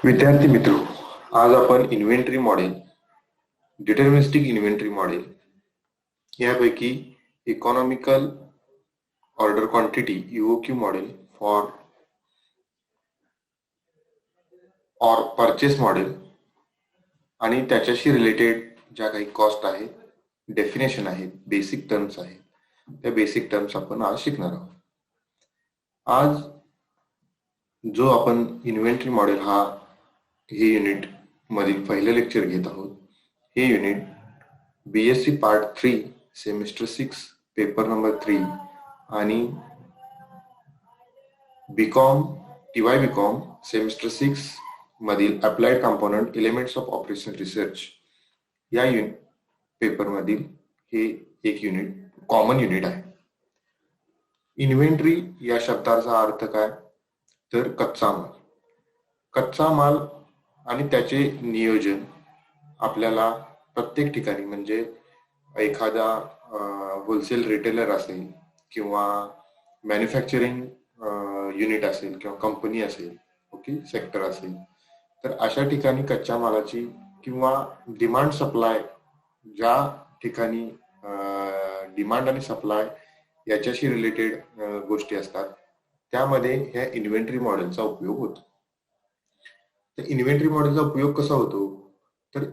विद्यार्थी मित्रो, आज आपण inventory model, deterministic inventory model यापैकी economical order quantity EOQ model for or purchase model आणि त्याच्याशी रिलेटेड ज्या काही कॉस्ट आहेत, डेफिनेशन आहेत, बेसिक टर्म्स आहेत, त्या बेसिक टर्म्स आपण आज शिकणार आहोत. आज जो आपण इन्व्हेंटरी मॉडेल हे युनिट मधील पहिलं लेक्चर घेत आहोत. हे unit BSc part 3 semester 6 paper number 3 आणि BCom सेमिस्टर 6 मधील applied component elements of operation research या पेपर मधील हे एक युनिट कॉमन युनिट आहे. इन्व्हेंटरी या शब्दाचा अर्थ काय तर कच्चा माल आणि त्याचे नियोजन आपल्याला प्रत्येक ठिकाणी म्हणजे एखादा होलसेल रिटेलर असेल किंवा मॅन्युफॅक्चरिंग युनिट असेल किंवा कंपनी असेल, ओके, सेक्टर असेल, तर अशा ठिकाणी कच्च्या मालाची किंवा डिमांड सप्लाय ज्या ठिकाणी डिमांड आणि सप्लाय याच्याशी रिलेटेड गोष्टी असतात त्यामध्ये ह्या इन्व्हेंटरी मॉडेलचा उपयोग होतो. तर इन्व्हेंटरी मॉडेलचा उपयोग कसा होतो तर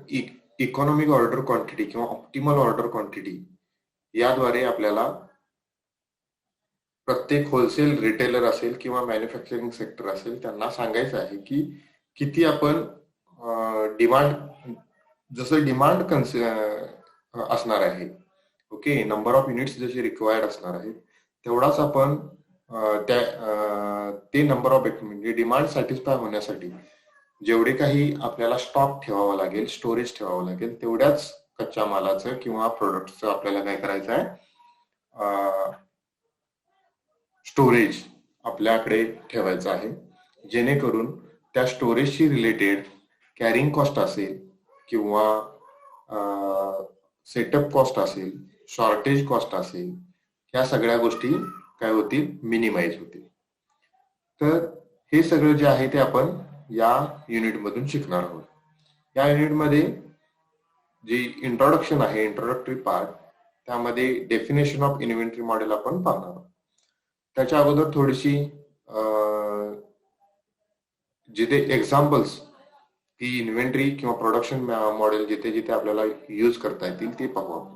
इकॉनॉमिक ऑर्डर क्वांटिटी किंवा ऑप्टिमल ऑर्डर क्वांटिटी याद्वारे आपल्याला प्रत्येक होलसेल रिटेलर असेल किंवा मॅन्युफॅक्चरिंग सेक्टर असेल त्यांना सांगायचं आहे की किती आपण डिमांड जसं डिमांड असणार आहे, ओके, नंबर ऑफ युनिट्स जसे रिक्वायर्ड असणार आहे तेवढाच आपण ते नंबर ऑफ म्हणजे डिमांड सॅटिस्फाय होण्यासाठी जेवढे काही आपल्याला स्टॉक ठेवावा लागेल, स्टोरेज ठेवावं लागेल, तेवढ्याच कच्च्या मालाचं किंवा प्रोडक्टचं आपल्याला काय करायचं आहे, स्टोरेज आपल्याकडे ठेवायचं आहे, जेणेकरून त्या स्टोरेजशी रिलेटेड कॅरिंग कॉस्ट असेल किंवा सेटअप कॉस्ट असेल, शॉर्टेज कॉस्ट असेल, या सगळ्या गोष्टी काय होतील, मिनिमाइज होतील. तर हे सगळं जे आहे ते आपण या युनिट मधून शिकणार आहोत. या युनिट मध्ये जे इंट्रोडक्शन आहे, इंट्रोडक्टरी पार्ट, त्यामध्ये डेफिनेशन ऑफ इन्व्हेंटरी मॉडेल आपण पाहणार आहोत. त्याच्या अगोदर थोडीशी जिथे एक्झाम्पल्स की इन्व्हेंटरी किंवा प्रोडक्शन मॉडेल जिथे जिथे आपल्याला यूज करता येतील ते पाहू आपण.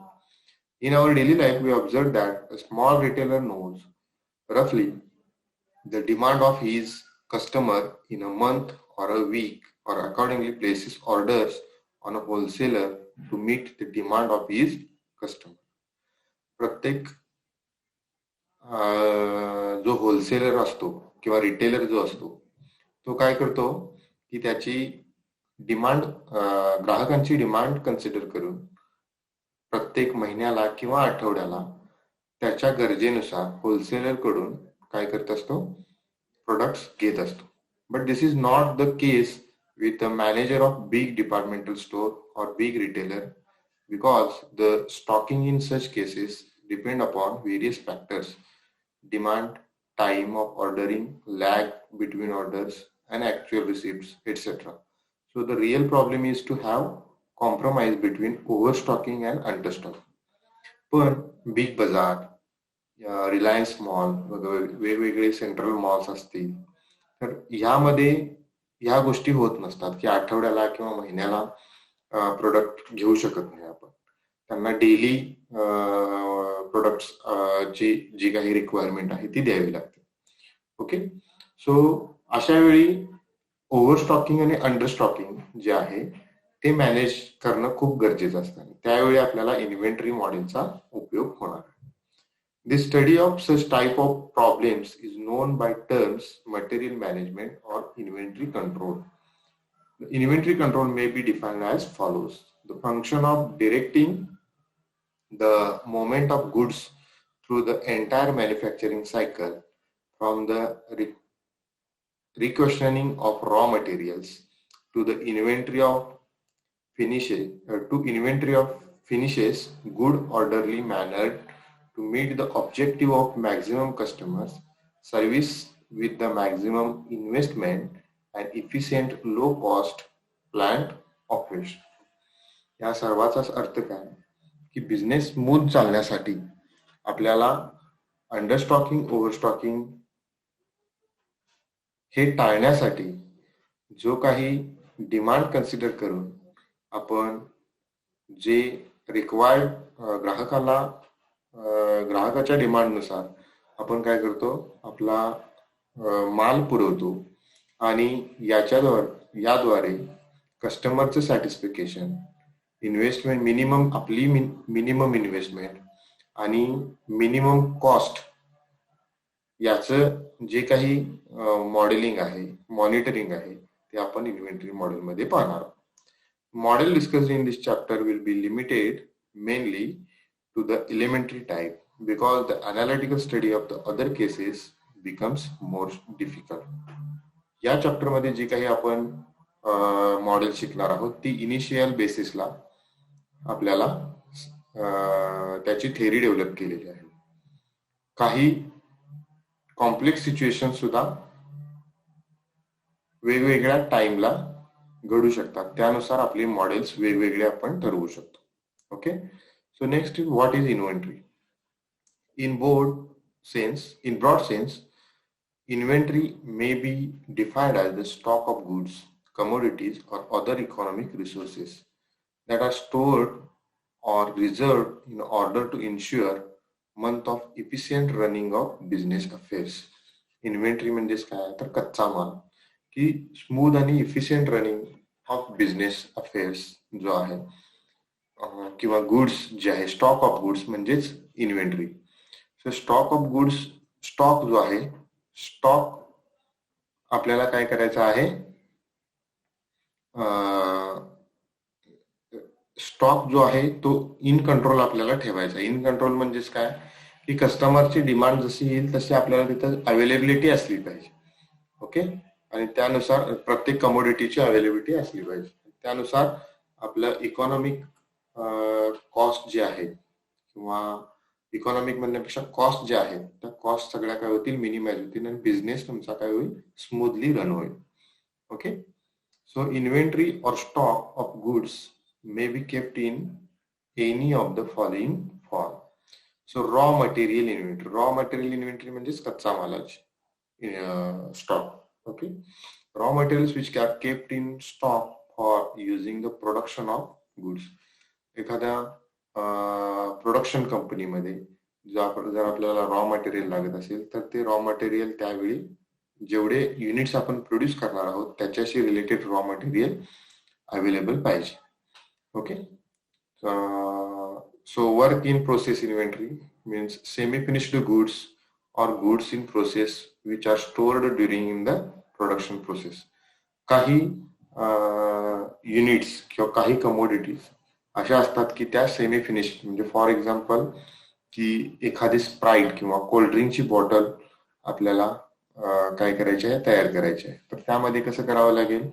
In our daily life, we observe that a small retailer knows roughly the demand of his customer in a month or a week, or accordingly places orders on a wholesaler to meet the demand of his customer. प्रत्येक जो wholesaler असतो किंवा retailer जो असतो तो काय करतो की त्याची डिमांड, ग्राहकांची डिमांड कन्सिडर करून प्रत्येक महिन्याला किंवा आठवड्याला त्याच्या गरजेनुसार होलसेलर कडून काय करत असतो, प्रोडक्ट्स घेत असतो. But this is not the case with the manager of big departmental store or big retailer, because the stocking in such cases depend upon various factors: demand, time of ordering, lag between orders and actual receipts, etc. So the real problem is to have compromise between overstocking and understocking. पण big बाजार, Reliance mall, वेगवेगळे central malls असतील तर यामध्ये ह्या गोष्टी होत नसतात की आठवड्याला किंवा महिन्याला प्रोडक्ट घेऊ शकत नाही आपण. त्यांना डेली प्रोडक्ट्स ची जी काही रिक्वायरमेंट आहे ती द्यावी लागते. ओके, सो अशा वेळी ओव्हरस्टॉकिंग आणि अंडरस्टॉकिंग जे आहे ते मॅनेज करणं खूप गरजेचं असतं. त्यावेळी आपल्याला इन्व्हेंटरी मॉडेलचा उपयोग होणार आहे. The study of such type of problems is known by terms material management or inventory control. The inventory control may be defined as follows: the function of directing the movement of goods through the entire manufacturing cycle from the requisitioning of raw materials to the inventory of finishes, good orderly mannered to meet the objective of maximum customers service with the maximum investment and efficient low cost plant operation. या सर्वाचाच अर्थ काय की business smooth चालण्यासाठी आपल्याला अंडरस्टॉकिंग ओव्हरस्टॉकिंग हे टाळण्यासाठी जो काही डिमांड कन्सिडर करून आपण जे रिक्वायर्ड ग्राहकाच्या डिमांडनुसार आपण काय करतो आपला माल पुरवतो आणि याद्वारे कस्टमरचं सॅटिस्फिकेशन इन्व्हेस्टमेंट मिनिमम इन्व्हेस्टमेंट आणि मिनिमम कॉस्ट याचं जे काही मॉडेलिंग आहे मॉनिटरिंग आहे ते आपण इन्व्हेंटरी मॉडेलमध्ये पाहणार आहोत. Model discussed in this chapter will be limited mainly to the elementary type because the analytical study of the other cases becomes more difficult. या चॅप्टर मध्ये जे काही आपण मॉडेल शिकणार आहोत ती इनिशियल बेसिसला आपल्याला त्याची थेअरी डेव्हलप केलेली आहे. काही कॉम्प्लेक्स सिच्युएशन सुद्धा वेगवेगळ्या टाइमला घडू शकतात त्यानुसार आपले मॉडेल्स वेगवेगळे आपण ठरवू शकतो. Okay, so next is what is inventory. In broad sense, inventory may be defined as the stock of goods, commodities, or other economic resources that are stored or reserved in order to ensure month of efficient running of business affairs. Inventory म्हणजेच काय तर कच्चा माल की smooth आणि efficient running of business affairs जो आहे किंवा गुड्स जे आहे स्टॉक ऑफ गुड्स म्हणजेच inventory. So stock of goods stock जो आहे स्टॉक आपल्याला काय करायचं आहे स्टॉक जो आहे तो इन कंट्रोल आपल्याला ठेवायचा. इन कंट्रोल म्हणजेच काय की कस्टमरची डिमांड जशी येईल तशी आपल्याला तिथं अवेलेबिलिटी असली पाहिजे. ओके, आणि त्यानुसार प्रत्येक कमोडिटीची अवेलेबिलिटी असली पाहिजे. त्यानुसार आपलं इकॉनॉमिक कॉस्ट जे आहे किंवा इकॉनॉमिक म्हणण्यापेक्षा कॉस्ट जे आहे त्या कॉस्ट सगळ्या काय होतील मिनिमाइज होतील आणि बिझनेस तुमचा काय होईल स्मूथली रन होईल. ओके, सो इन्व्हेंटरी और stock of goods may be kept in any of the following form. So raw material inventory म्हणजेच कच्चा मालाची stock. Okay, raw materials which are kept in stock for using the production of goods. एखाद्या production कंपनीमध्ये जर आपल्याला raw material लागत असेल तर ते रॉ मटेरियल त्यावेळी जेवढे युनिट्स आपण प्रोड्यूस करणार आहोत त्याच्याशी रिलेटेड रॉ मटेरियल अवेलेबल पाहिजे. Okay, so work in process inventory means semi-finished goods or goods in process which are stored during the production process. काही युनिट्स किंवा काही कमोडिटीज अशा असतात की त्या सेमी फिनिश्ड म्हणजे फॉर एक्झाम्पल की एखादी स्प्राईट किंवा कोल्ड्रिंकची बॉटल आपल्याला काय करायची आहे तयार करायची आहे. तर त्यामध्ये कसं करावं लागेल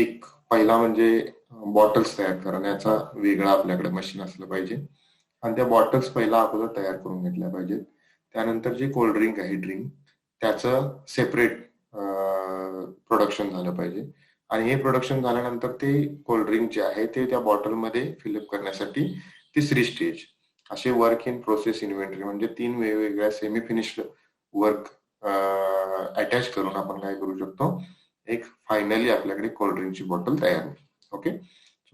एक पहिला म्हणजे बॉटल्स तयार करण्याचा वेगळा आपल्याकडे मशीन असलं पाहिजे आणि त्या बॉटल्स पहिला अगोदर तयार करून घेतल्या पाहिजेत. त्यानंतर जे कोल्ड्रिंक आहे ड्रिंक त्याचं सेपरेट प्रोडक्शन झालं पाहिजे आणि हे प्रोडक्शन झाल्यानंतर ते कोल्ड्रिंक जे आहे ते त्या बॉटलमध्ये फिलअप करण्यासाठी तिसरी स्टेज. असे वर्क इन प्रोसेस इन्व्हेंटरी म्हणजे 3 वेगवेगळ्या सेमी फिनिश्ड वर्क अटॅच करून आपण काय करू शकतो एक फायनली आपल्याकडे कोल्ड्रिंकची बॉटल तयार होईल. ओके,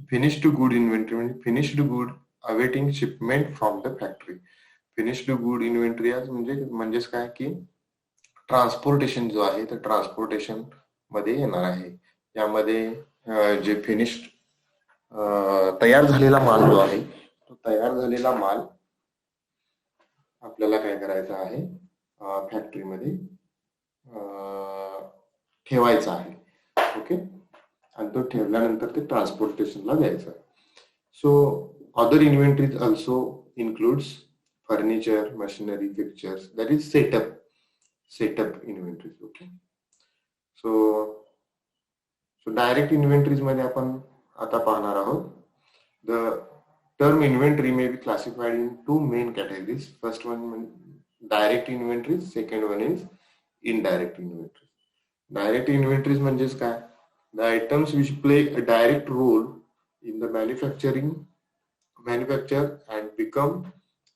फिनिश्ड गुड इन्व्हेंटरी म्हणजे finished good awaiting shipment from the factory. Finished good inventory म्हणजेच काय की ट्रान्सपोर्टेशन जो आहे तर ट्रान्सपोर्टेशन मध्ये येणार आहे. यामध्ये जे फिनिश्ड तयार झालेला माल जो आहे तो तयार झालेला माल आपल्याला काय करायचा आहे फॅक्टरीमध्ये ठेवायचा आहे. ओके, आणि तो ठेवल्यानंतर ते ट्रान्सपोर्टेशनला द्यायचं. So other inventories also includes furniture machinery fixtures that is setup inventories. Okay, so direct inventories मध्ये आपण आता पाहणार आहोत. The term inventory may be classified in 2 main categories. First one direct inventories, second one is indirect inventory. Direct inventories म्हणजेच काय? The items which play a direct role in the manufacture and become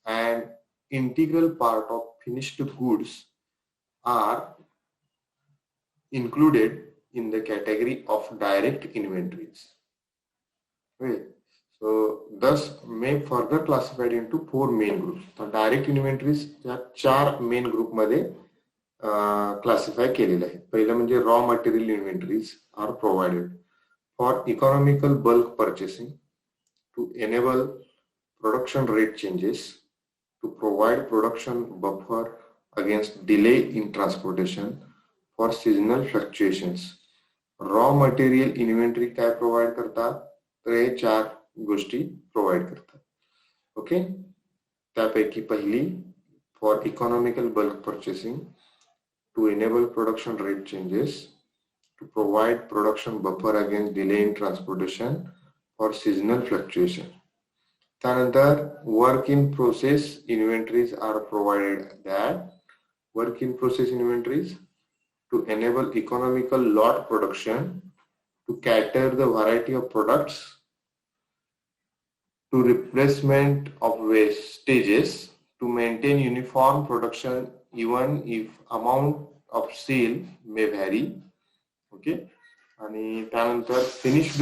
an integral part of finished goods are included in the category of direct inventories. Okay. So thus may further classified into 4 main groups. तर direct inventories या 4 main group मध्ये classify केलेले आहेत. पहिलं म्हणजे raw material inventories are provided for economical bulk purchasing to enable production rate changes, to provide production buffer against delay in transportation, for seasonal fluctuations. Raw material inventory काय provide करतात? तर हे 4 गोष्टी प्रोव्हाइड करतात. ओके, त्यापैकी पहिली for economical bulk purchasing to enable production rate changes, to provide production buffer against delay in transportation for seasonal fluctuation. त्यानंतर work in process inventories are provided. That work in process inventories to enable economical lot production, to cater the variety of products, to replacement of wastages, to maintain uniform production even if amount of sale may vary. Okay, आणि त्यानंतर finished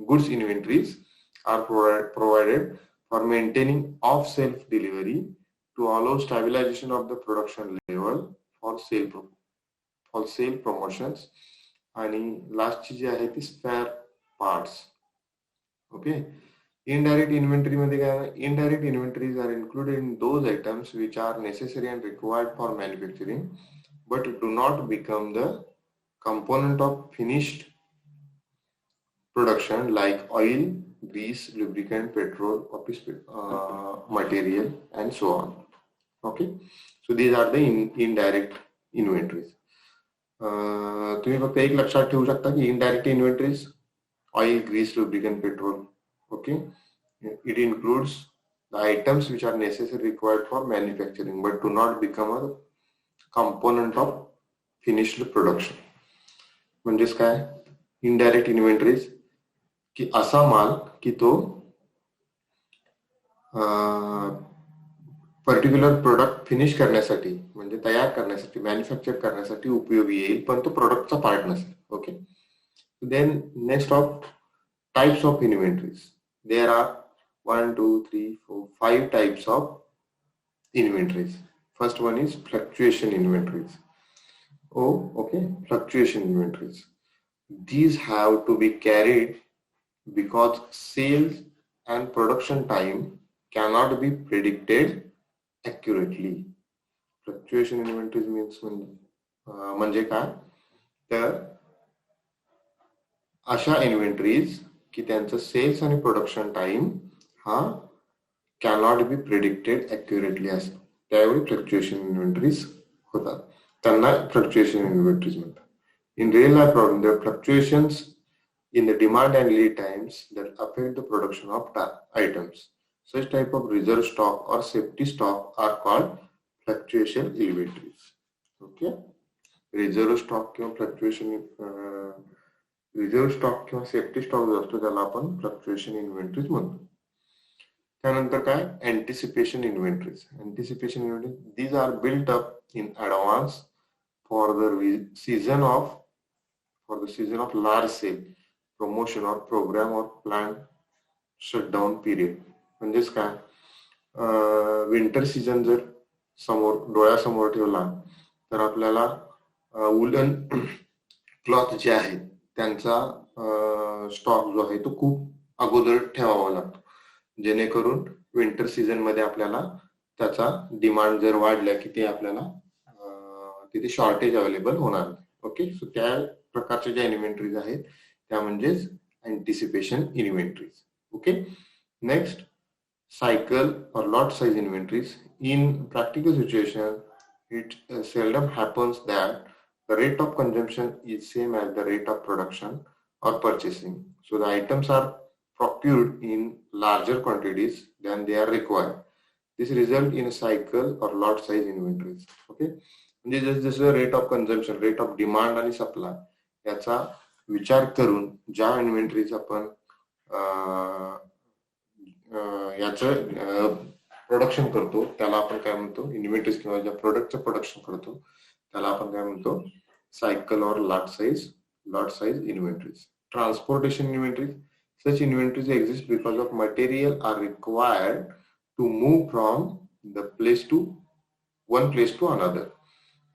goods inventories are provided for maintaining of self delivery to allow stabilization of the production level for sale promotions. आणि लास्टची जी आहे ती spare parts. Okay, indirect inventory मध्ये काय? Indirect inventories are included in those items which are necessary and required for manufacturing but do not become the component of finished production like oil, grease, lubricant, petrol, office material and so on. Okay, so these are the indirect inventories. तुम्ही फक्त एक लक्षात ठेवू शकता की indirect inventories, oil, grease, lubricant, petrol. Okay, it includes the items which are necessary required for manufacturing but do not become a component of finished production. म्हणजेच काय? Indirect inventories की असा माल की तो पर्टिक्युलर प्रोडक्ट फिनिश करण्यासाठी म्हणजे तयार करण्यासाठी मॅन्युफॅक्चर करण्यासाठी उपयोगी येईल पण तो प्रोडक्टचा पार्ट नसेल. Okay, then next of types of inventories. There are 1 2 3 4 5 types of inventories. First one is fluctuation inventories. Okay, fluctuation inventories. These have to be carried because sales and production time cannot be predicted accurately. Fluctuation inventories means म्हणजे काय? तर अशा inventories की त्यांचं cells आणि production time हा cannot be predicted accurately असतो. त्यावेळी फ्लक्च्युएशन इन्व्हेंटरीज होतात. त्यांना फ्लक्च्युएशन इन्व्हेंटरीज म्हणतात. In real life problem, there are fluctuations in the demand and lead times that affect the production of items. Such type of reserve stock or safety stock are called fluctuation inventories. Okay, reserve stock किंवा fluctuation reserve stock किंवा safety stock जो असतो त्याला आपण fluctuation inventories म्हणतो. त्यानंतर काय? Anticipation inventories. Anticipation inventories, these are built up in advance for the season of large sale, promotion or program or plan shutdown period. म्हणजेच काय? विंटर सीझन जर डोळ्यासमोर ठेवला तर आपल्याला वुलन क्लॉथ जे आहे त्यांचा स्टॉक जो आहे तो खूप अगोदर ठेवावा लागतो जेणेकरून विंटर सीझन मध्ये आपल्याला त्याचा डिमांड जर वाढला की ते आपल्याला तिथे शॉर्टेज अवेलेबल होणार नाही. ओके, सो त्या प्रकारच्या ज्या इन्व्हेंटरीज आहेत त्या म्हणजेच anticipation inventories. Okay, next cycle or lot size inventories. In practical situation, it seldom happens that the rate of consumption is same as the rate of production or purchasing. So the items are procured in larger quantities than they are required. This result in a cycle or lot size inventories. Okay. Okay. म्हणजे जसं rate of consumption, rate of demand आणि supply याचा विचार करून ज्या inventories आपण याचं production करतो त्याला आपण काय म्हणतो, इन्व्हेंटरीज, किंवा ज्या प्रोडक्टचं प्रोडक्शन करतो त्याला आपण काय म्हणतो, सायकल और lot size inventories. Transportation inventories, such inventories exist because of material are required to move from the one place to another.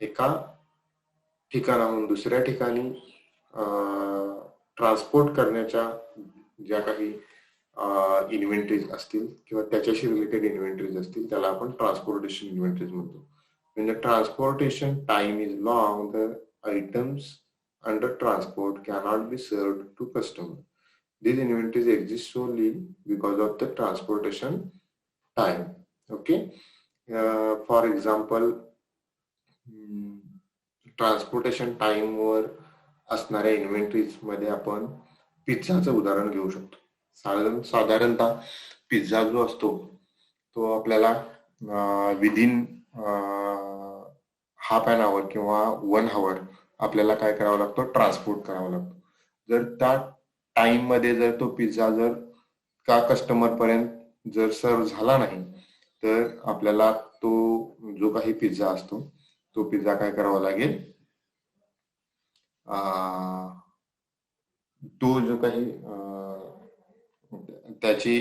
एका ठिकाणाहून दुसऱ्या ठिकाणी ट्रान्सपोर्ट करण्याच्या ज्या काही इन्व्हेंटरीज असतील किंवा त्याच्याशी रिलेटेड इन्व्हेंटरीज असतील त्याला आपण ट्रान्सपोर्टेशन इन्व्हेंटरीज म्हणतो. When the transportation time is long, the items under transport cannot be served to customer. These inventories exist solely because of the transportation time. Okay. For example, transportation time वर असणाऱ्या inventories मध्ये आपण पिझ्झाचं उदाहरण घेऊ शकतो. साधारणतः pizza जो असतो तो आपल्याला विदिन हाफ एन आवर किंवा 1 आवर आपल्याला काय करावं लागतं, ट्रान्सपोर्ट करावा लागतो. जर त्या टाइम मध्ये जर तो पिझ्झा जर का कस्टमर पर्यंत जर सर्व झाला नाही तर आपल्याला तो जो काही पिझ्झा असतो तो पिझ्झा काय करावा लागेल, तो जो काही त्याची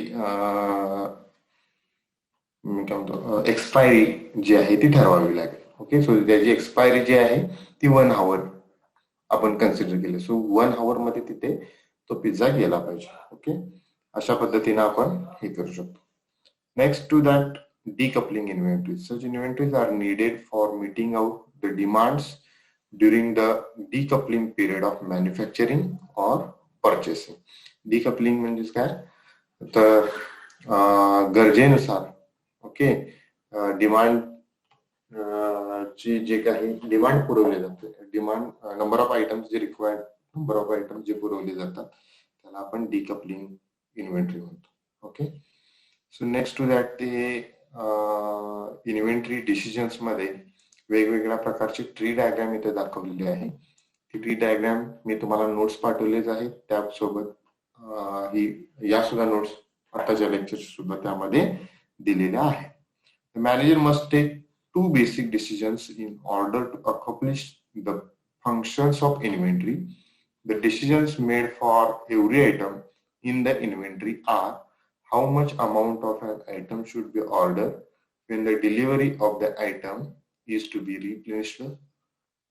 काय म्हणतो एक्सपायरी जी आहे ती ठरवावी लागेल. ओके. सो त्याची एक्सपायरी जी आहे ती 1 आवर आपण कन्सिडर केली. सो 1 आवर मध्ये तिथे तो पिझ्झा गेला पाहिजे. ओके. अशा पद्धतीने आपण हे करू शकतो. Next to that, decoupling inventories. Such inventories are needed for meeting out the demands during the decoupling period of manufacturing or purchasing. Decoupling म्हणजे काय तर गरजेनुसार ओके डिमांड ची जे काही डिमांड पुरवले जाते, डिमांड नंबर ऑफ आयटम्स जे रिक्वायर्ड नंबर ऑफ आयटम्स जे पुरवले जातात त्याला आपण डिकपलिंग इन्व्हेंटरी म्हणतो. Okay. So next to that, ते इन्व्हेंटरी डिसिजन्स मध्ये वेगवेगळ्या प्रकारचे ट्री डायग्राम इथे दाखवलेली आहे. ती ट्री डायग्राम मी तुम्हाला नोट्स पाठवलेच आहेत, त्यासोबत ही या सुद्धा नोट्स आताच्या लेक्चर सुद्धा त्यामध्ये दिलेल्या आहेत. The manager must take 2 basic decisions in order to accomplish the functions of inventory. The decisions made for every item in the inventory are how much amount of an item should be ordered when the delivery of the item is to be replenished,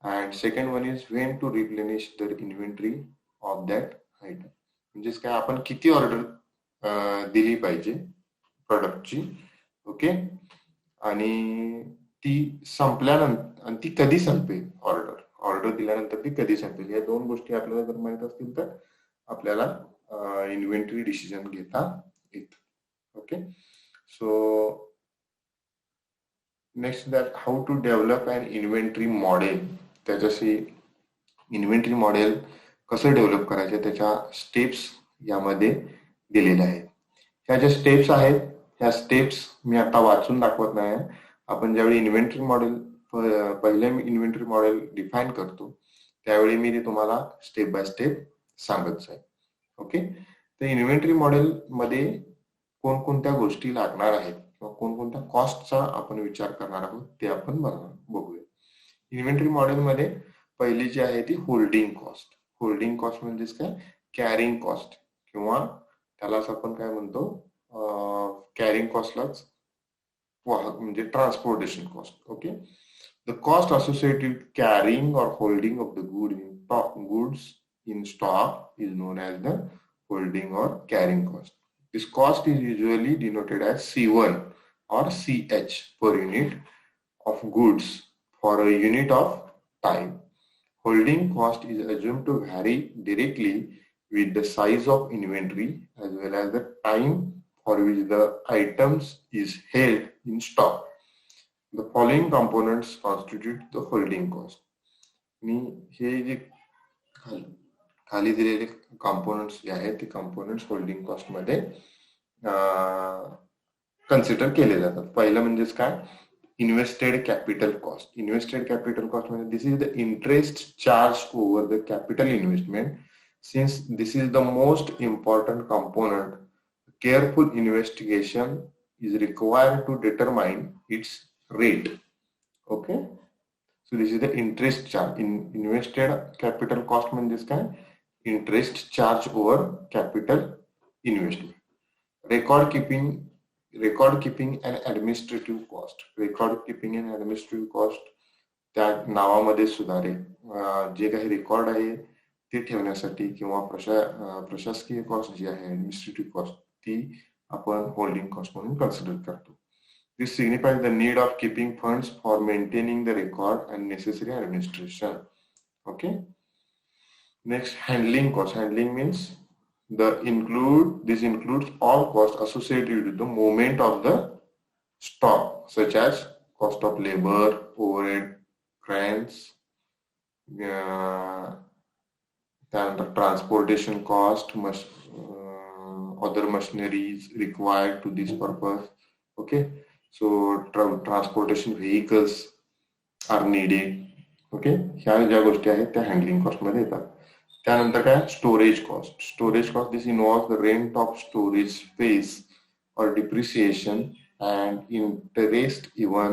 and second one is when to replenish the inventory of that item. म्हणजेच काय आपण किती order दिली पाहिजे प्रोडक्टची. Okay. आणि ती संपल्यानंतर आणि ती कधी संपेल, ऑर्डर दिल्यानंतर ती कधी संपेल, या 2 गोष्टी आपल्याला जर माहित असतील तर आपल्याला इन्व्हेंटरी डिसिजन घेता येतं. Okay. So next that, how to develop an inventory model. त्याच्याशी इन्व्हेंटरी मॉडेल कसं डेव्हलप करायचं त्याच्या स्टेप्स यामध्ये दिलेल्या आहेत. ह्या ज्या स्टेप्स आहेत ह्या स्टेप्स मी आता वाचून दाखवत नाही. आपण ज्यावेळी इन्व्हेंटरी मॉडेल पहिले इन्व्हेंटरी मॉडेल डिफाईन करतो त्यावेळी मी ते तुम्हाला स्टेप बाय स्टेप सांगत जाईल. ओके. तर इन्व्हेंटरी मॉडेल मध्ये कोणकोणत्या गोष्टी लागणार आहेत किंवा कोणकोणत्या कॉस्टचा आपण विचार करणार आहोत ते आपण बघूया. इन्व्हेंटरी मॉडेल मध्ये पहिली जी आहे ती होल्डिंग कॉस्ट. होल्डिंग कॉस्ट म्हणजेच काय, कॅरिंग कॉस्ट किंवा त्यालाच आपण काय म्हणतो, कॅरिंग कॉस्टलाच म्हणजे transportation cost. Okay. The cost associated with carrying or holding of the goods in stock is known as the holding or carrying cost. This cost is usually denoted as C1 or CH per unit of goods for a unit of time. Holding cost is assumed to vary directly with the size of inventory as well as the time for which the items is held in stock. The following components constitute the holding cost. हे जे खाली दिलेले components जे आहेत ते components holding cost मध्ये consider केले जातात. पहिलं म्हणजेच काय, invested capital cost. Invested capital cost means this is the interest charged over the capital investment. Since this is the most important component, careful investigation is required to determine its rate. Okay, so this is the interest charge. In invested capital cost means this kind interest charge over capital investment. Record keeping and administrative cost. Record keeping and administrative cost त्या नावामध्ये सुधारे जे काही record आहे ते ठेवण्यासाठी किंवा प्रशासकीय कॉस्ट जी आहे ऍडमिनिस्ट्रेटिव्ह कॉस्ट ती आपण होल्डिंग कॉस्ट म्हणून कन्सिडर करतो. This signifies the need of keeping funds for maintaining the record and necessary administration. Okay. Next, handling cost. Handling means this includes all costs associated with the movement of the stock, such as cost of labor, overhead, grants, transportation cost, other machineries required to this purpose. Okay, so transportation vehicles are needed. Okay, ह्या ज्या गोष्टी आहेत त्या handling cost मध्ये येतात. त्यानंतर काय storage cost. Storage cost this involves the rent of storage space or depreciation and interest even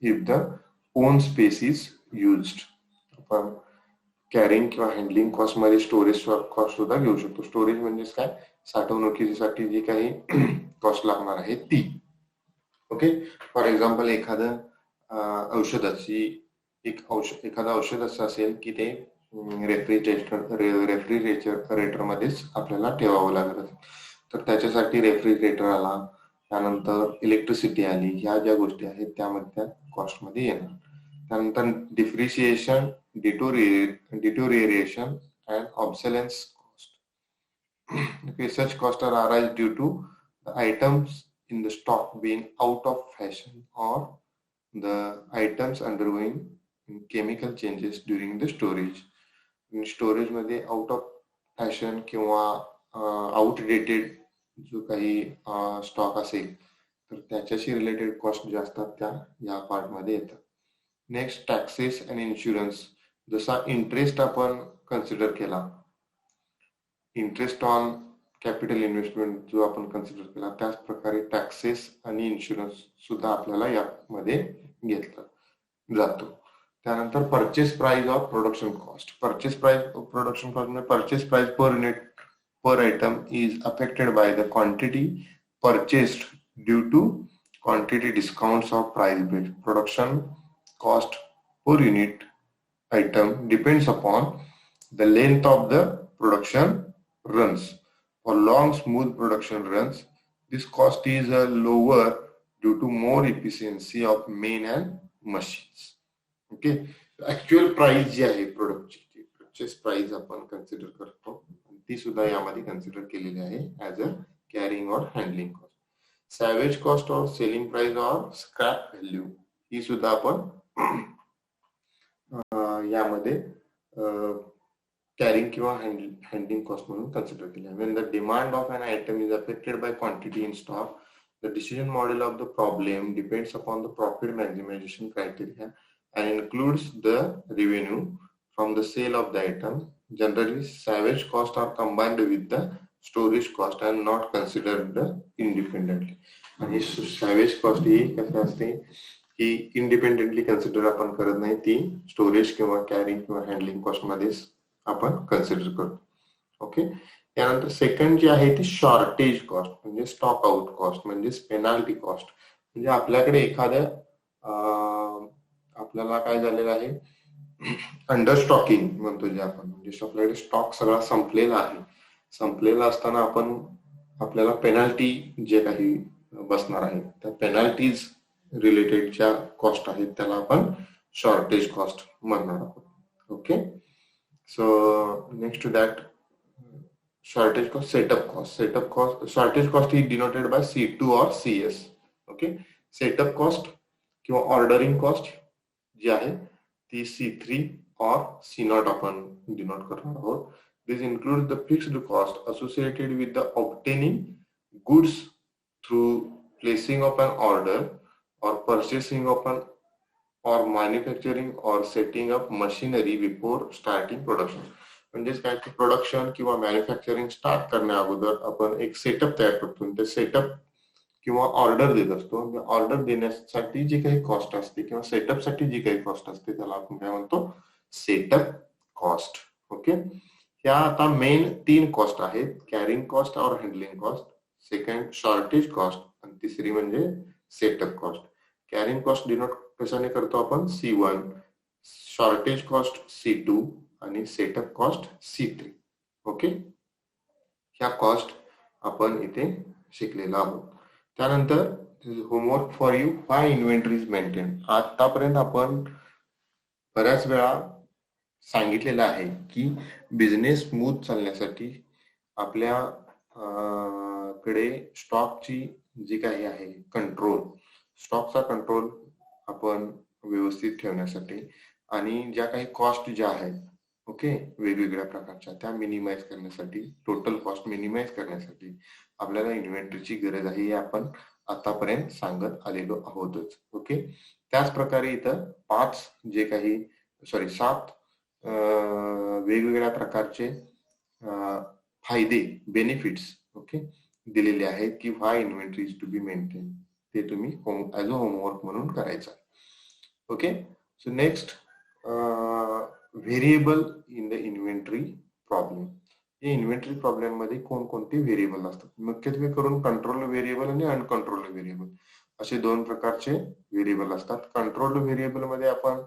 if the own space is used. आपण कॅरिंग किंवा हँडलिंग कॉस्ट मध्ये स्टोरेज कॉस्ट सुद्धा घेऊ शकतो. स्टोरेज म्हणजेच काय साठवणुकीसाठी जी काही कॉस्ट लागणार आहे ती. ओके, फॉर एक्झाम्पल एखादं एखादं औषध असं असेल की ते रेफ्रिजरेटर मध्येच आपल्याला ठेवावं लागत, तर त्याच्यासाठी रेफ्रिजरेटर आला, त्यानंतर इलेक्ट्रिसिटी आली, ह्या ज्या गोष्टी आहेत त्यामध्ये त्या कॉस्ट मध्ये येणार. त्यानंतर depreciation, deterioration and obsolescence cost. Okay, such costs are arise due to the items in the stock being out of fashion or the items undergoing chemical changes during the storage. In storage मध्ये out of fashion किंवा outdated जो काही stock असेल तर त्याच्याशी related cost जे असतात त्या या पार्ट मध्ये येतात. नेक्स्ट, टॅक्सेस आणि इन्शुरन्स. जसा इंटरेस्ट आपण कन्सिडर केला, इंटरेस्ट ऑन कॅपिटल इन्व्हेस्टमेंट जो आपण कन्सिडर केला, त्याच प्रकारे टॅक्सेस आणि इन्शुरन्स सुद्धा आपल्याला यामध्ये घेतला जातो. त्यानंतर purchase price of production cost. Purchase price of production cost म्हणजे purchase price per unit per item is affected by the quantity purchased due to quantity discounts of price based. Production cost per unit item depends upon the length of the production runs. For long smooth production runs, this cost is lower due to more efficiency of men and machines. Okay, actual price जी आहे प्रोडक्टची, purchase price आपण consider करतो, ती सुद्धा यामध्ये consider केलेली आहे as a carrying और हँडलिंग कॉस्ट. सॅवेज कॉस्ट और सेलिंग प्राइस और स्क्रॅप व्हॅल्यू ही सुद्धा आपण यामध्ये कॅरिंग किंवा हँडलिंग कॉस्ट म्हणून कन्सिडर केली आहे. When the demand of an item is affected by quantity in stock, the decision model of the problem depends upon the profit maximization criteria and includes the revenue from the sale of the item. Generally, salvage costs are combined with the storage cost and not considered independently. आणि salvage cost ही कशी असते की independently consider आपण करत नाही, ती storage किंवा carrying किंवा हँडलिंग कॉस्ट मध्येच आपण कन्सिडर करतो. ओके, त्यानंतर सेकंड जी आहे ती शॉर्टेज कॉस्ट म्हणजे स्टॉक आउट कॉस्ट म्हणजे पेनाल्टी कॉस्ट. म्हणजे आपल्याकडे एखाद्या आपल्याला काय झालेलं आहे, अंडर स्टॉकिंग म्हणतो जे आपण, म्हणजे आपल्याकडे स्टॉक सगळा संपलेला आहे. संपलेला असताना आपल्याला पेनल्टी जे काही बसणार आहे त्या पेनल्टीज रिलेटेड ज्या कॉस्ट आहेत त्याला आपण शॉर्टेज कॉस्ट म्हणणार आहोत. Okay, so next to that shortage cost, setup cost. Setup cost, shortage cost ही denoted by C2 or CS. Okay, setup cost किंवा ऑर्डरिंग कॉस्ट जी आहे ती C3 और C0 आपण डिनोट करणार आहोत. This includes the fixed cost associated with the obtaining goods through placing of an order or purchasing of an or manufacturing or setting up machinery before starting production. म्हणजेच काय की production किंवा manufacturing start करण्या अगोदर आपण एक setup तयार करतो. ते सेटअप किंवा ऑर्डर देत असतो. ऑर्डर देण्यासाठी जी काही कॉस्ट असते किंवा सेटअप साठी जी काही कॉस्ट असते त्याला आपण काय म्हणतो, सेटअप कॉस्ट. ओके, ह्या आता मेन 3 कॉस्ट आहेत, carrying cost or handling cost, second shortage cost आणि तिसरी म्हणजे setup cost. Carrying cost denote कशाने करतो आपण, C1, शॉर्टेज कॉस्ट C2 आणि सेटअप कॉस्ट C3. ओके, ह्या कॉस्ट आपण इथे शिकलेलो आहोत. त्यानंतर homework for you, why inventory is maintain. आतापर्यंत आपण बऱ्याच वेळा सांगितलेलं आहे की बिझनेस स्मूथ चालण्यासाठी आपल्या कडे स्टॉकची जी काही आहे कंट्रोल, स्टॉकचा कंट्रोल आपण व्यवस्थित ठेवण्यासाठी आणि ज्या काही कॉस्ट ज्या आहेत, ओके, वेगवेगळ्या प्रकारच्या त्या मिनिमाइज करण्यासाठी, टोटल कॉस्ट मिनिमाइज करण्यासाठी आपल्याला इन्व्हेंटरीची गरज आहे, हे आपण आतापर्यंत सांगत आलेलो आहोतच. ओके, त्याच प्रकारे इथं 7 वेगवेगळ्या प्रकारचे फायदे, बेनिफिट्स, ओके, दिलेले आहेत की why inventory is to be maintain. ते तुम्ही ॲज अ होमवर्क म्हणून करायचं. Okay, so next, variable in the inventory problem. हे इन्व्हेंटरी प्रॉब्लेम मध्ये कोणकोणते व्हेरिएबल असतात, मुख्यत्वे करून कंट्रोल व्हेरिएबल आणि अनकंट्रोल्ड व्हेरिएबल असे 2 प्रकारचे व्हेरिएबल असतात. कंट्रोल्ड व्हेरिएबल मध्ये आपण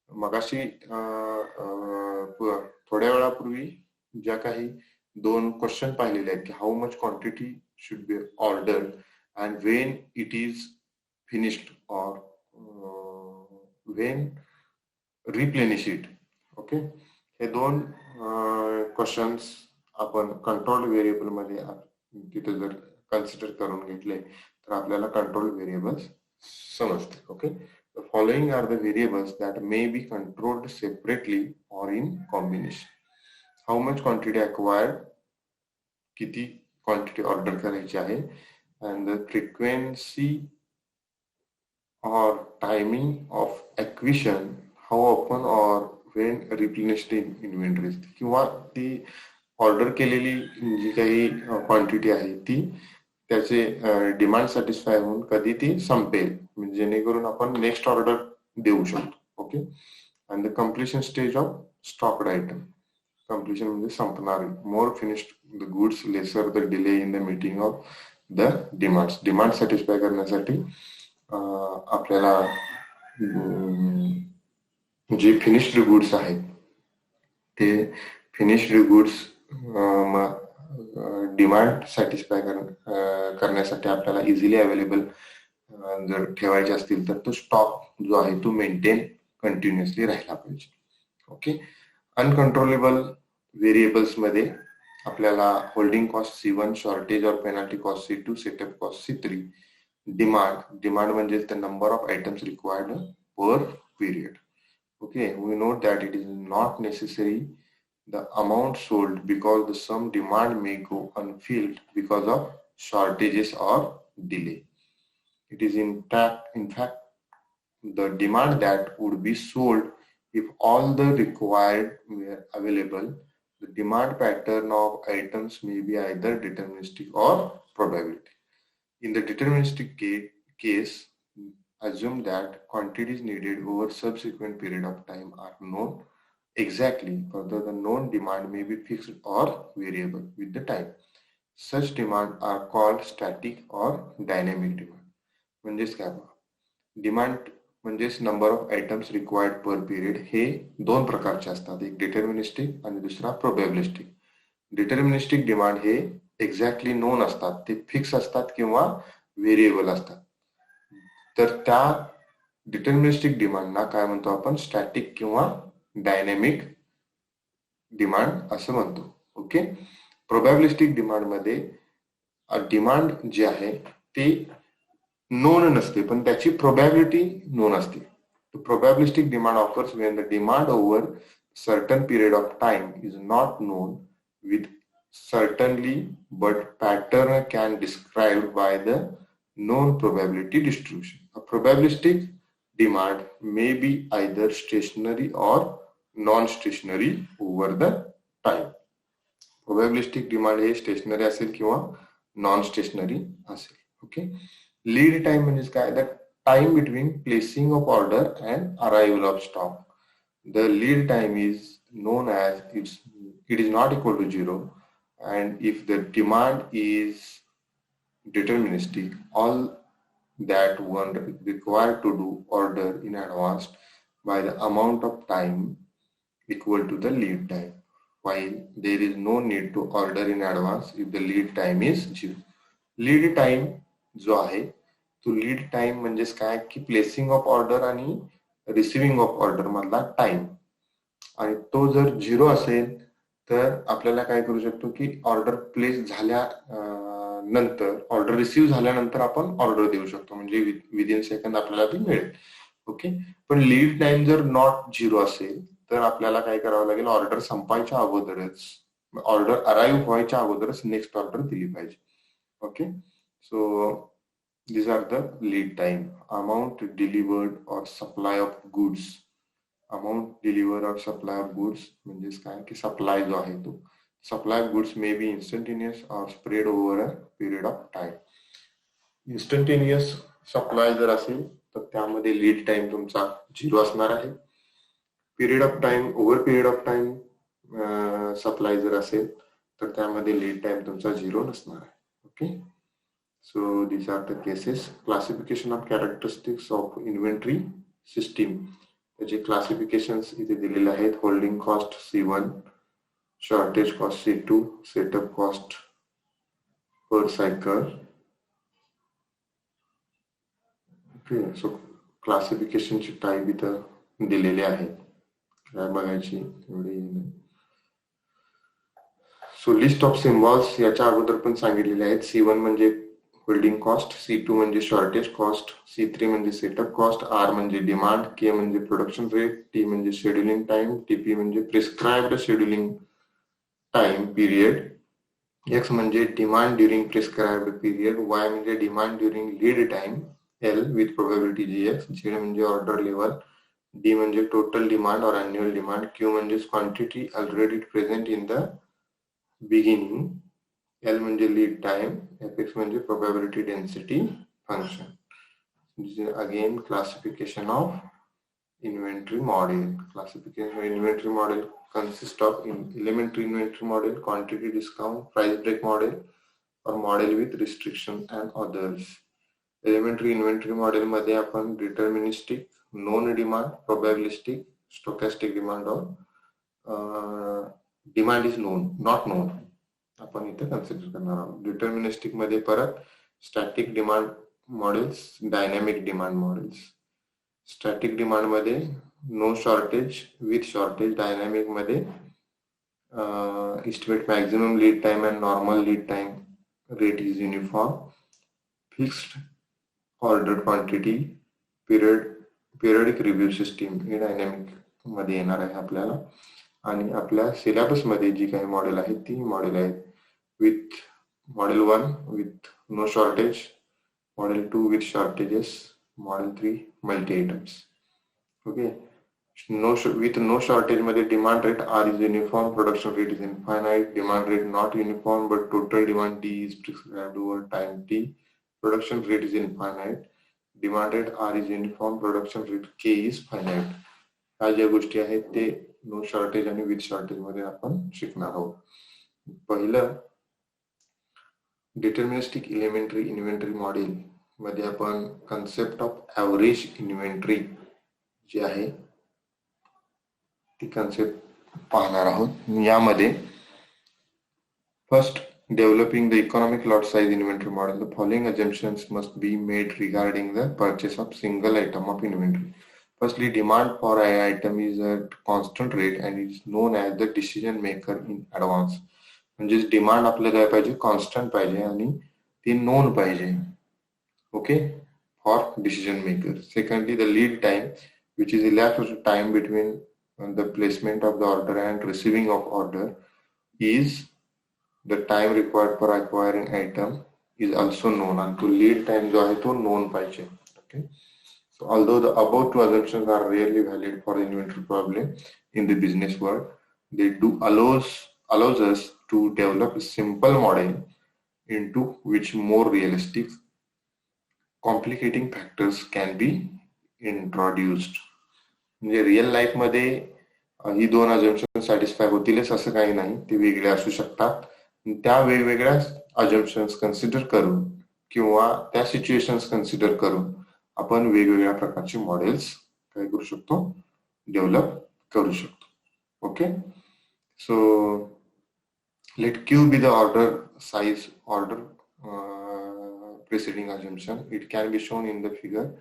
मगाशी थोड्या वेळापूर्वी ज्या काही 2 क्वेश्चन पाहिलेले आहेत की how much quantity should be ordered and when it is finished और व्हेन रिप्लेनिश इट. ओके, हे 2 क्वेश्चन्स आपण कंट्रोल्ड व्हेरिएबल मध्ये तिथे जर कन्सिडर करून घेतले तर आपल्याला कंट्रोल व्हेरिएबल्स समजते. Okay, the following are the variables that may be controlled separately or in combination. How much quantity acquired, किती क्वांटिटी ऑर्डर करायची आहे, and the frequency or timing of acquisition, how often or when replenished in inventories. किंवा ती order केलेली जी काही quantity आहे ती त्याचे डिमांड सॅटिस्फाय होऊन कधी ती संपेल, म्हणजे जेणेकरून आपण नेक्स्ट ऑर्डर देऊ शकतो. Okay, and the completion stage of stocked item. Completion म्हणजे संपणारे, more finished the goods, lesser the delay in the meeting of the demands. Demand satisfy करण्यासाठी आपल्याला जे फिनिश्ड गुड्स आहेत ते फिनिश्ड गुड्स डिमांड सॅटिस्फाय करण्यासाठी आपल्याला इझिली अवेलेबल जर ठेवायचे असतील तर तो स्टॉक जो आहे तो मेंटेन कंटिन्युअसली राहिला पाहिजे. ओके, अनकंट्रोलेबल व्हेरिएबल्स मध्ये आपल्याला holding cost C1, shortage or penalty cost C2, setup cost C3, demand म्हणजे the number of items required per period. Okay, we note that it is not necessary the amount sold because the some demand may go unfilled because of shortages or delay. It is in fact the demand that would be sold if all the required were available. The demand pattern of items may be either deterministic or probability. In the deterministic case, assume that quantities needed over subsequent period of time are known exactly, further the known demand may be fixed or variable with the time. Such demand are called static or dynamic demand. म्हणजेच काय, demand म्हणजेच number of items required per period हे 2 प्रकारचे असतात, एक deterministic आणि दुसरा probabilistic. Deterministic demand हे एक्झॅक्टली नोन असतात, ते फिक्स असतात किंवा व्हेरिएबल असतात. तर त्या डिटर्मिनिस्टिक डिमांडना काय म्हणतो आपण, स्टॅटिक किंवा डायनॅमिक डिमांड असं म्हणतो. ओके, प्रोबॅबिलिस्टिक डिमांड मध्ये डिमांड जे आहे ते नोन नसते पण त्याची प्रोबॅबिलिटी नोन असते. Probabilistic demand offers when the demand over certain period of time is not known with certainly but pattern can described by the known probability distribution. A probabilistic demand may be either stationary or non-stationary over the time. Probabilistic demand हे stationery असेल किंवा non stationery असेल. Okay. Lead time म्हणजे काय? The time between placing of order and arrival of stock. The lead time is known as it is not equal to 0, and if the demand is deterministic, all that one required to do order in advance by the amount of time equal to the lead time, while there is no need to order in advance if the lead time is 0. Lead time जो आहे तो lead time म्हणजेच काय की placing of order आणि receiving of order मधला time, आणि तो जर 0 असेल तर आपल्याला काय करू शकतो की ऑर्डर प्लेस झाल्या नंतर, ऑर्डर रिसीव्ह झाल्यानंतर आपण ऑर्डर देऊ शकतो, म्हणजे विदिन सेकंद आपल्याला ती मिळेल. ओके. पण लीड टाइम जर नॉट 0 असेल तर आपल्याला काय करावं लागेल? ऑर्डर संपायच्या अगोदरच, ऑर्डर अराईव्ह व्हायच्या अगोदरच नेक्स्ट ऑर्डर दिली पाहिजे. Okay. So these are the lead time. Amount delivered or supply of goods. Amount delivered or supply of goods म्हणजेच काय की सप्लाय जो आहे तो, supply of goods may be instantaneous or spread over a period of time. Instantaneous supply जर असेल तर त्यामध्ये लीड टाइम तुमचा 0 असणार आहे. Period of time, over period of time supply जर असेल तर त्यामध्ये लीड टाइम तुमचा 0 नसणार आहे. Okay. So these are the cases. Classification of characteristics of inventory system. त्याचे क्लासिफिकेशन्स इथे दिलेले आहेत. Holding cost C1, shortage cost C2, setup cost per cycle. Okay. So क्लासिफिकेशनची टाईप इथं दिलेली आहे, काय बघायची एवढी. सो लिस्ट ऑफ सिम्बॉल्स याच्या अगोदर पण सांगितलेले आहेत. C1 म्हणजे होल्डिंग कॉस्ट, C2 म्हणजे शॉर्टेज कॉस्ट, C3 म्हणजे सेटअप कॉस्ट, R म्हणजे डिमांड, K म्हणजे प्रोडक्शन रेट, T म्हणजे शेड्यूलिंग टाइम, TP म्हणजे prescribed scheduling time period, X म्हणजे demand during prescribed period, Y म्हणजे demand during lead time, L with probability GX, Z म्हणजे order level, D म्हणजे total demand और annual demand, Q म्हणजे quantity already present in the beginning, L म्हणजे lead time, Fx म्हणजे probability density function. This is again classification of inventory model. Classification of inventory model consists of elementary inventory model, quantity discount, price break model, or model with restriction and others. Elementary inventory model मध्ये आपण deterministic, known demand, probabilistic, stochastic demand, or demand is known, not known आपण इथे consider करणार आहोत. Deterministic मध्ये परत static demand models, dynamic demand models. Static demand मध्ये no shortage, with shortage. Dynamic मध्ये estimate maximum lead time and normal lead time rate is uniform. Fixed order quantity, periodic review system हे dynamic मध्ये येणार आहे आपल्याला. आणि आपल्या syllabus मध्ये जी काही मॉडेल आहेत ती मॉडेल आहेत with model 1 with no shortage, model 2 with shortages, model 3 multi items. Okay. With no shortage मध्ये demand rate R is uniform, production rate is infinite, demand rate not uniform but total demand D is prescribed over time T, production rate is infinite, demand rate R is uniform, production rate K is finite. ह्या ज्या गोष्टी आहेत ते no shortage आणि with shortage मध्ये आपण शिकणार आहोत. पहिलं डिटर्मिनिस्टिक एलिमेंटरी इन्व्हेंटरी मॉडेल मध्ये आपण कन्सेप्ट ऑफ ॲव्हरेज इन्व्हेंटरी जी आहे ती कन्सेप्ट पाहणार आहोत. यामध्ये first, developing the economic lot size inventory model. The following assumptions must be made regarding the purchase of single item of inventory. Firstly, demand for an item is at constant rate and is known as the decision maker in advance. म्हणजे demand आपल्याला काय पाहिजे? Constant पाहिजे आणि ती non पाहिजे. Okay. For decision maker. Secondly, the lead time which is elapsed time between the placement of the order and receiving of order is the time required for acquiring item is also known and to lead time जो आहे तो known पाहिजे. Okay. So although the above two assumptions are rarely valid for the inventory problem in the business world, they do allows us to develop a simple model into which more realistic complicating factors can be introduced. म्हणजे real life मध्ये ही दोन assumption satisfy होतीलच असं काही नाही, ते वेगळे असू शकतात. त्या वेगवेगळ्या अजम्पशन्स कन्सिडर करून किंवा त्या सिच्युएशन्स कन्सिडर करून आपण वेगवेगळ्या प्रकारचे मॉडेल्स काय करू शकतो, डेव्हलप करू शकतो. Okay, so let Q be the order preceding assumption. It can be shown in the figure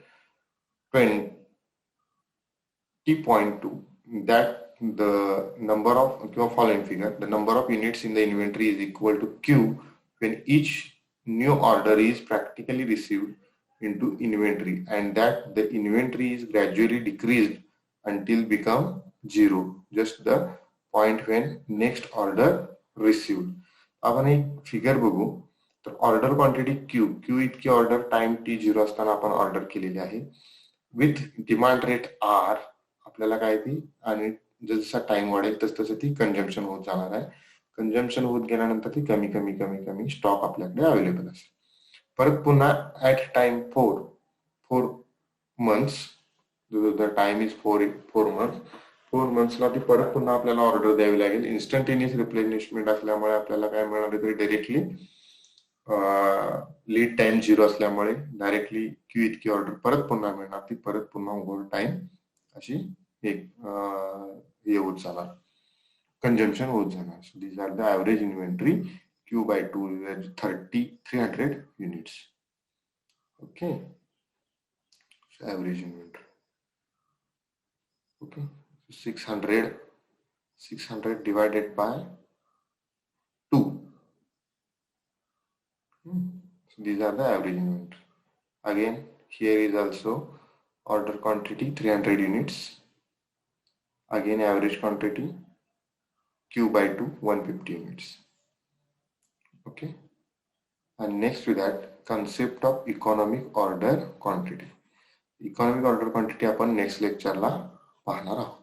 20.2 that the number of following figure, the number of units in the inventory is equal to Q when each new order is practically received into inventory, and that the inventory is gradually decreased until become zero, just the point when next order received. आपण एक figure बघू तर order quantity Q इतकी order time T0 असताना आपण order केलेली आहे with demand rate R. आपल्याला काय ती आणि जसा टाइम वाढेल तसं ती कंजम्पशन होत जाणार आहे. कंजम्पशन होत गेल्यानंतर ती कमी कमी कमी कमी स्टॉक आपल्याकडे अवेलेबल असेल. परत पुन्हा at time 4 months, the time is 4 months. 4 months ला ती परत पुन्हा आपल्याला ऑर्डर द्यावी लागेल. इन्स्टंटेनियस रिप्लेनिशमेंट असल्यामुळे आपल्याला काय मिळणार आहे, डायरेक्टली लीड टाइम 0 असल्यामुळे डायरेक्टली क्यू इतकी ऑर्डर परत पुन्हा मिळणार. ती परत पुन्हा ओव्हर टाइम अशी एक हे होत जाणार, कंजम्पशन होत जाणार. So these are the average inventory Q/2 300 units. Okay, average inventory. Okay, 600 divided by 2. So these are the average inventory. Again, here is also order quantity 300 units. Again, average quantity Q/2 150 units. Okay. And next to that, concept of economic order quantity. Economic order quantity आपण next lecture ला पाहणार आहोत.